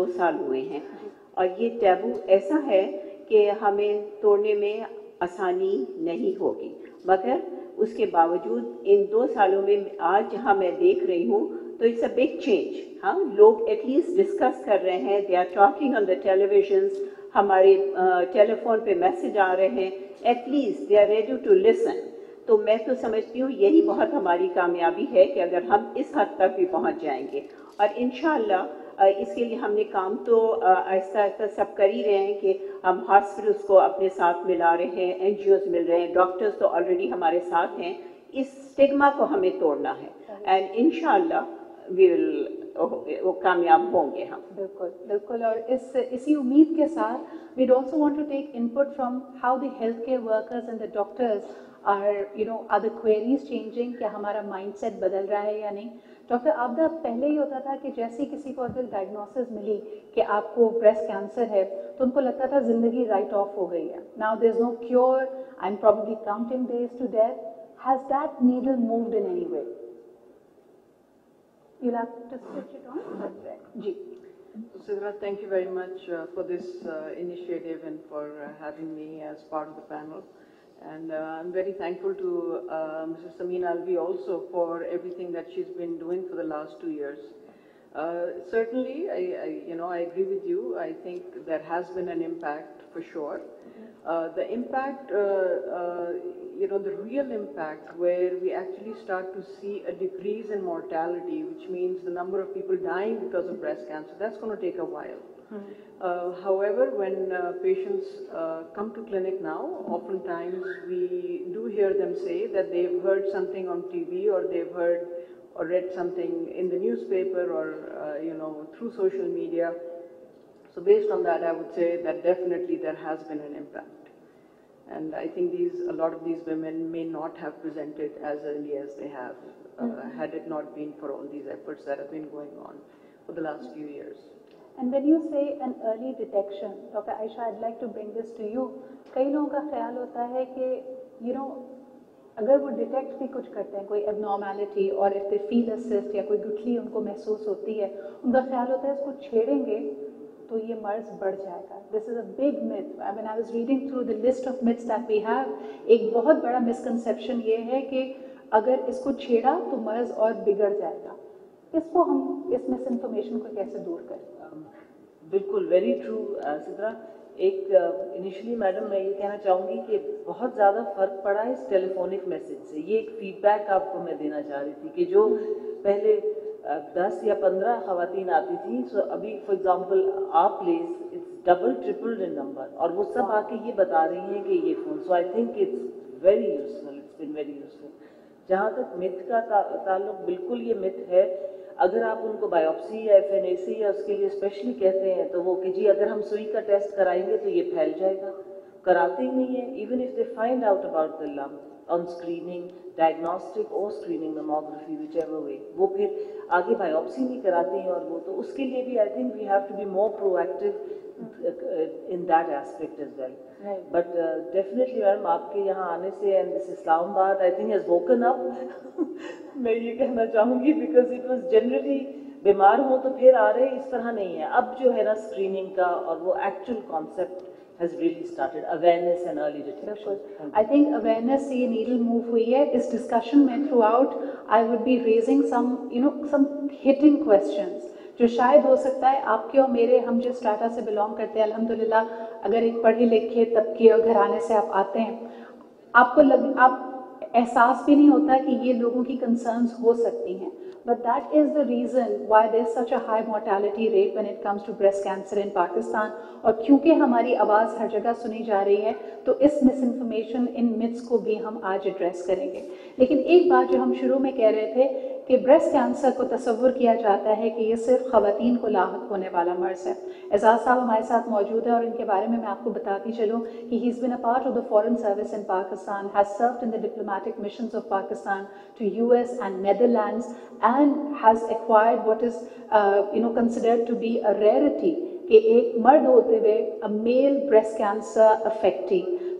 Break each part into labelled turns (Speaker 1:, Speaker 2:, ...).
Speaker 1: 2 سال ہوئے ہیں اور یہ ٹیبو ایسا ہے کہ ہمیں توڑنے میں آسانی نہیں ہوگی، مگر اس کے باوجود ان 2 سالوں میں آج جہاں میں دیکھ رہی ہوں تو اٹس اے بگ چینج. ہاں، لوگ ایٹ لیسٹ ڈسکس کر رہے ہیں، they are talking on the televisions, ہمارے ٹیلی فون پہ میسج آ رہے ہیں، at least they are ready to listen. تو میں تو سمجھتی ہوں یہی بہت ہماری کامیابی ہے کہ اگر ہم اس حد تک بھی پہنچ جائیں گے. اور انشاءاللہ اس کے لیے ہم نے کام تو آہستہ آہستہ سب کر ہی رہے ہیں کہ ہم ہاسپٹلس کو اپنے ساتھ ملا رہے ہیں، این جی اوز مل رہے ہیں، ڈاکٹرز تو آلریڈی ہمارے ساتھ ہیں. اس اسٹگما کو ہمیں توڑنا ہے اینڈ انشاءاللہ وی ول وہ کامیاب ہوں گے ہم.
Speaker 2: بالکل بالکل. اور اسی امید کے ساتھ we'd also want to take input from how the healthcare workers and the doctors are the queries changing, کہ ہمارا مائنڈ سیٹ بدل رہا ہے یا نہیں. ڈاکٹر عابدہ، پہلے ہی ہوتا تھا کہ جیسے کسی کو اگر ڈائگنوسس ملی کہ آپ کو بریسٹ کینسر ہے تو ان کو لگتا تھا زندگی رائٹ آف ہو گئی ہے. Now there's no cure, I'm probably counting days to death. Has that needle moved in any way? You'll have to switch it on. Ji.
Speaker 3: Sidra, thank you very much for this initiative and for having me as part of the panel. And I'm very thankful to Mrs. Samin Alvi also for everything that she's been doing for the last 2 years. Certainly, I agree with you. I think there has been an impact for sure. The impact, the real impact where we actually start to see a decrease in mortality, which means the number of people dying because of breast cancer, that's going to take a while. However, when patients come to clinic now, oftentimes we do hear them say that they've heard something on TV or they've heard or read something in the newspaper or through social media. So based on that, I would say that definitely there has been an impact. And I think a lot of these women may not have presented as early as they have, had it not been for all these efforts that have been going on for the last few years.
Speaker 2: And when you say an early detection, Dr. Aisha, I'd like to bring this to you. کئی لوگوں کا خیال ہوتا ہے کہ اگر وہ detect بھی کچھ کرتے ہیں کوئی ایبنارمیلٹی اور if they feel a cyst یا کوئی گٹھلی ان کو محسوس ہوتی ہے، ان کا خیال ہوتا ہے اس کو چھیڑیں گے تو یہ مرض بڑھ جائے گا. This is a big myth. When I was reading through the list of myths that we have, ایک بہت بڑا مسکنسیپشن یہ ہے کہ اگر اس کو چھیڑا تو مرض اور بگڑ جائے گا. اس کو ہم اس مس انفارمیشن کو کیسے دور کریں؟
Speaker 4: بالکل ویری ٹرو سدرا. ایک انیشلی میڈم میں یہ کہنا چاہوں گی کہ بہت زیادہ فرق پڑا ہے اس ٹیلی فونک میسج سے. یہ ایک فیڈ بیک آپ کو میں دینا چاہ رہی تھی کہ جو پہلے 10 یا 15 خواتین آتی تھیں، سو ابھی فار ایگزامپل آپ place it's double triple in number, اور وہ سب آ کے یہ بتا رہی ہیں کہ یہ فون. So I think it's very useful, it's been very useful. جہاں تک متھ کا تعلق، بالکل یہ متھ ہے. اگر آپ ان کو بایوپسی یا FNAC یا اس کے لیے اسپیشلی کہتے ہیں تو وہ کہ جی اگر ہم سوئی کا ٹیسٹ کرائیں گے تو یہ پھیل جائے گا، کراتے ہی نہیں ہیں. Even if they find out about the lump on screening, diagnostic اور screening mammography whichever way, وہ پھر آگے بایوپسی نہیں کراتے ہیں. اور وہ تو اس کے لیے بھی I think we have to be more proactive in that aspect as well. Right. But definitely madam آپ کے یہاں آنے سے and this Islam Abad I think has woken up میں یہ کہنا چاہوں گی because it was generally بیمار ہوں تو پھر آ رہے، اس طرح نہیں ہے. اب جو ہے نا اسکریننگ کا اور وہ actual concept has really started, awareness and early detection.
Speaker 2: I think awareness سے یہ needle move ہوئی ہے. اس discussion میں throughout I would be raising some hitting questions جو شاید ہو سکتا ہے آپ کے اور میرے، ہم جس اسٹراٹا سے بلانگ کرتے ہیں الحمدللہ، اگر ایک پڑھے لکھے طبقے اور گھرانے سے آپ آتے ہیں، آپ احساس بھی نہیں ہوتا کہ یہ لوگوں کی کنسرنز ہو سکتی ہیں. But that is the reason why there's such a high mortality rate when it comes to breast cancer in Pakistan. اور کیونکہ ہماری آواز ہر جگہ سنی جا رہی ہے تو اس مس انفارمیشن ان متس کو بھی ہم آج ایڈریس کریں گے. لیکن ایک بات جو ہم شروع میں کہہ رہے تھے کہ بریسٹ کینسر کو تصور کیا جاتا ہے کہ یہ صرف خواتین کو لاحق ہونے والا مرض ہے. اعزاز صاحب ہمارے ساتھ موجود ہے اور ان کے بارے میں آپ کو بتاتی چلوں کہ he is been a part of the foreign service in Pakistan, has served in the diplomatic missions of Pakistan to US and Netherlands and has acquired what is considered to be a rarity کہ ایک مرد ہوتے ہوئے a male breast cancer affectee.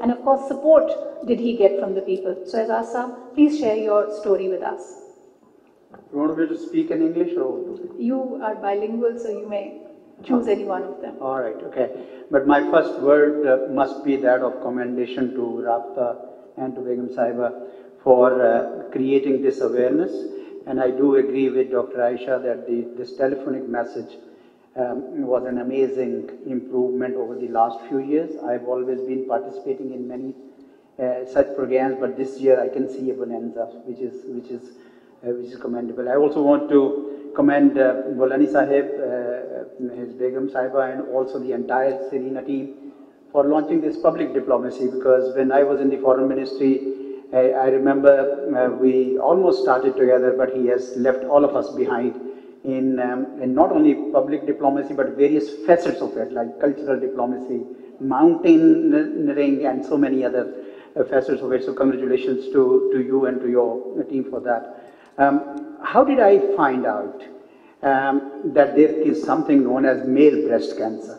Speaker 2: and of course support did he get from the people. So Azaz Saab, please share your story with us.
Speaker 5: You want me to speak in English or Urdu?
Speaker 2: You are bilingual, so you may choose any one of them.
Speaker 5: All right, okay. But my first word must be that of commendation to Rabta and to Begum Sahiba for creating this awareness. And I do agree with Dr. Aisha that this telephonic message was an amazing improvement over the last few years. I've always been participating in many such programs, but this year I can see a bonanza, which is commendable. I also want to commend Bolani Sahib, his Begum Sahiba, and also the entire Serena team for launching this public diplomacy, because when I was in the foreign ministry, I remember we almost started together, but he has left all of us behind in not only public diplomacy, but various facets of it, like cultural diplomacy, mountaineering, and so many other facets of it. So congratulations to you and to your team for that. How did I find out that there is something known as male breast cancer?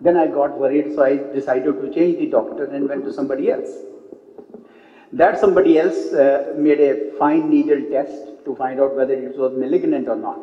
Speaker 5: Then I got worried, so I decided to change the doctor and went to somebody else. That somebody else made a fine needle test to find out whether it was malignant or not.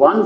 Speaker 5: 1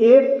Speaker 5: 8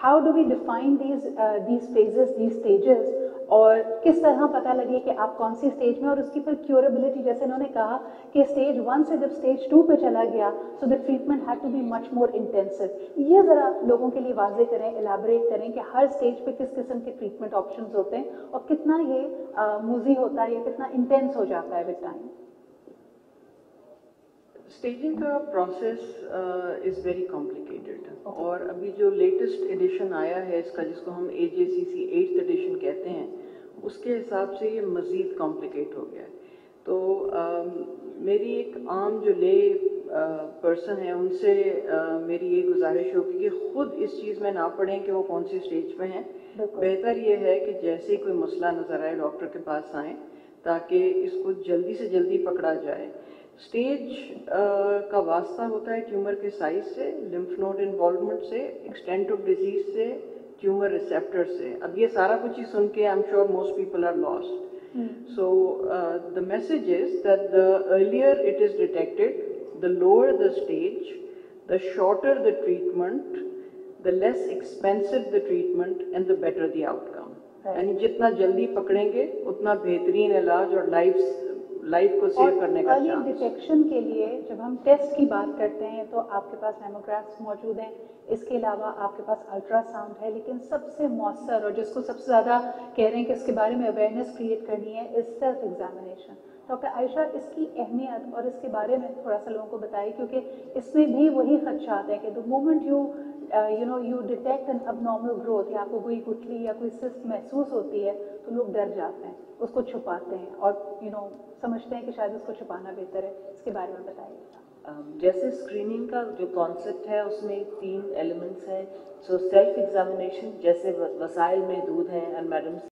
Speaker 2: how do we define these phases, these stages, اور کس طرح پتہ لگے کہ آپ کون سی stage میں, اور اس کی پھر کیوریبلٹی, جیسے انہوں نے کہا کہ اسٹیج 1 سے جب اسٹیج 2 پہ چلا گیا so the treatment had to be much more intensive. یہ ذرا لوگوں کے لیے واضح کریں, ایلیبریٹ کریں کہ ہر اسٹیج پہ کس قسم کے ٹریٹمنٹ آپشنز ہوتے ہیں اور کتنا یہ موزی ہوتا ہے یا کتنا انٹینس ہو جاتا ہے ود ٹائم.
Speaker 3: اسٹیجنگ کا پروسیس از ویری کمپلیکیٹڈ, اور ابھی جو لیٹسٹ ایڈیشن آیا ہے اس کا, جس کو ہم AJCC 8th ایڈیشن کہتے ہیں, اس کے حساب سے یہ مزید کمپلیکیٹ ہو گیا ہے. تو میری ایک عام جو لے پرسن ہے ان سے میری یہ گزارش ہوگی کہ خود اس چیز میں نہ پڑھیں کہ وہ کون سی اسٹیج پہ ہیں. بہتر یہ ہے کہ جیسے ہی کوئی مسئلہ نظر آئے ڈاکٹر کے پاس آئیں تاکہ اس کو جلدی سے جلدی پکڑا جائے. اسٹیج کا واسطہ ہوتا ہے ٹیومر کے سائز سے, لمف نوڈ انوالومنٹ سے, ایکسٹینٹ آف ڈیزیز سے, ٹیومر ریسیپٹر سے. اب یہ سارا کچھ ہی سن کے I am sure most people are lost. So the message is that the earlier it is detected, the lower the stage, the shorter the treatment, the less expensive the treatment and the better the outcome. یعنی جتنا جلدی پکڑیں گے اتنا بہترین علاج اور life کو save کرنے کا چانس.
Speaker 2: ارلی ڈیٹیکشن کے لیے جب ہم ٹیسٹ کی بات کرتے ہیں تو آپ کے پاس میموگرافس موجود ہیں, اس کے علاوہ آپ کے پاس الٹرا ساؤنڈ ہے, لیکن سب سے مؤثر اور جس کو سب سے زیادہ کہہ رہے ہیں کہ اس کے بارے میں اویئرنیس کریٹ کرنی ہے از سیلف ایگزامینیشن. ڈاکٹر عائشہ, اس کی اہمیت اور اس کے بارے میں تھوڑا سا لوگوں کو بتائیے, کیونکہ اس میں بھی وہی خدشات ہیں کہ the moment you detect an اب نارمل گروتھ, یا آپ کو کوئی گٹھلی یا کوئی سسٹ محسوس ہوتی ہے تو لوگ ڈر جاتے ہیں, اس کو چھپاتے ہیں اور سمجھتے ہیں کہ شاید اس کو چھپانا بہتر ہے. اس کے بارے میں بتائیے.
Speaker 4: جیسے اسکریننگ کا جو کانسیپٹ ہے اس میں 3 ایلیمنٹس ہیں. سو سیلف ایگزامینیشن, جیسے وسائل محدود ہیں, اینڈ میڈم